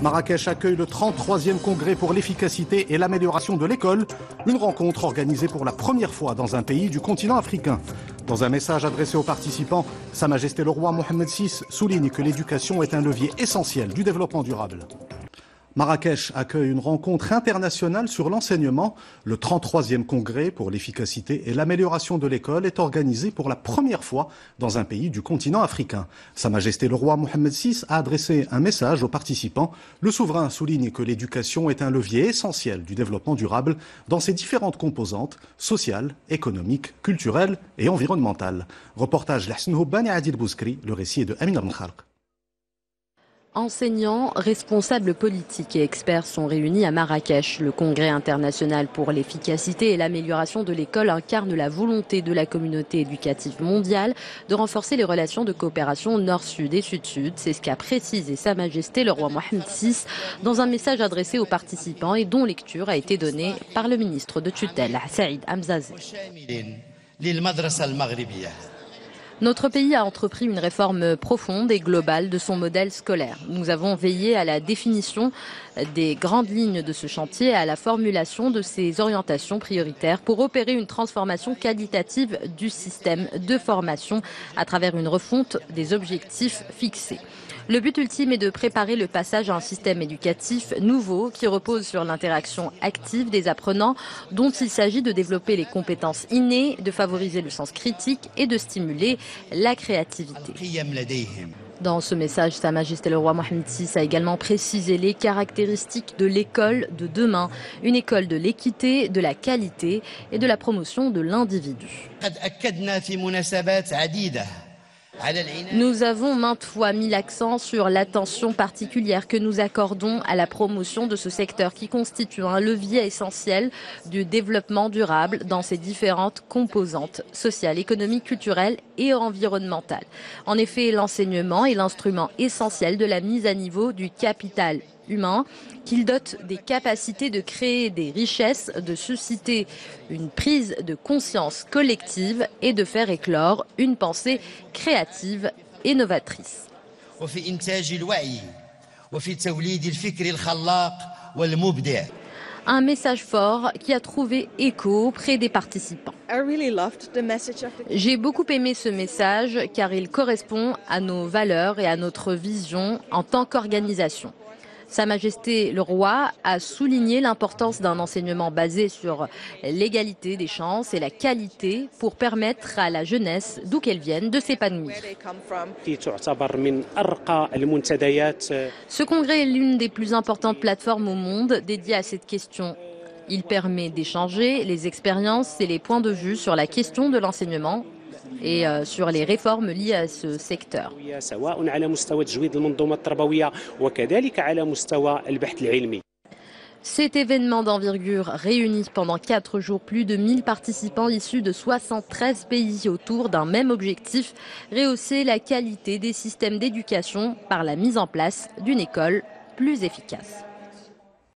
Marrakech accueille le 33e congrès pour l'efficacité et l'amélioration de l'école, une rencontre organisée pour la première fois dans un pays du continent africain. Dans un message adressé aux participants, Sa Majesté le roi Mohammed VI souligne que l'éducation est un levier essentiel du développement durable. Marrakech accueille une rencontre internationale sur l'enseignement. Le 33e congrès pour l'efficacité et l'amélioration de l'école est organisé pour la première fois dans un pays du continent africain. Sa Majesté le roi Mohammed VI a adressé un message aux participants. Le souverain souligne que l'éducation est un levier essentiel du développement durable dans ses différentes composantes sociales, économiques, culturelles et environnementales. Reportage Lahsen Houban et Adil Bouskri, le récit est de Amin Al-Khalq. Enseignants, responsables politiques et experts sont réunis à Marrakech. Le Congrès international pour l'efficacité et l'amélioration de l'école incarne la volonté de la communauté éducative mondiale de renforcer les relations de coopération nord-sud et sud-sud. C'est ce qu'a précisé Sa Majesté le roi Mohammed VI dans un message adressé aux participants et dont lecture a été donnée par le ministre de tutelle, Saïd Hamzazi. Notre pays a entrepris une réforme profonde et globale de son modèle scolaire. Nous avons veillé à la définition des grandes lignes de ce chantier et à la formulation de ses orientations prioritaires pour opérer une transformation qualitative du système de formation à travers une refonte des objectifs fixés. Le but ultime est de préparer le passage à un système éducatif nouveau qui repose sur l'interaction active des apprenants dont il s'agit de développer les compétences innées, de favoriser le sens critique et de stimuler la créativité. Dans ce message, Sa Majesté le roi Mohammed VI a également précisé les caractéristiques de l'école de demain, une école de l'équité, de la qualité et de la promotion de l'individu. Nous avons maintes fois mis l'accent sur l'attention particulière que nous accordons à la promotion de ce secteur qui constitue un levier essentiel du développement durable dans ses différentes composantes sociales, économiques, culturelles et environnementales. En effet, l'enseignement est l'instrument essentiel de la mise à niveau du capital humain, qu'il dote des capacités de créer des richesses, de susciter une prise de conscience collective et de faire éclore une pensée créative et novatrice. Un message fort qui a trouvé écho auprès des participants. J'ai beaucoup aimé ce message car il correspond à nos valeurs et à notre vision en tant qu'organisation. Sa Majesté le roi a souligné l'importance d'un enseignement basé sur l'égalité des chances et la qualité pour permettre à la jeunesse, d'où qu'elle vienne, de s'épanouir. Ce congrès est l'une des plus importantes plateformes au monde dédiée à cette question. Il permet d'échanger les expériences et les points de vue sur la question de l'enseignement et sur les réformes liées à ce secteur. Cet événement d'envergure réunit pendant 4 jours plus de 1000 participants issus de 73 pays autour d'un même objectif, rehausser la qualité des systèmes d'éducation par la mise en place d'une école plus efficace.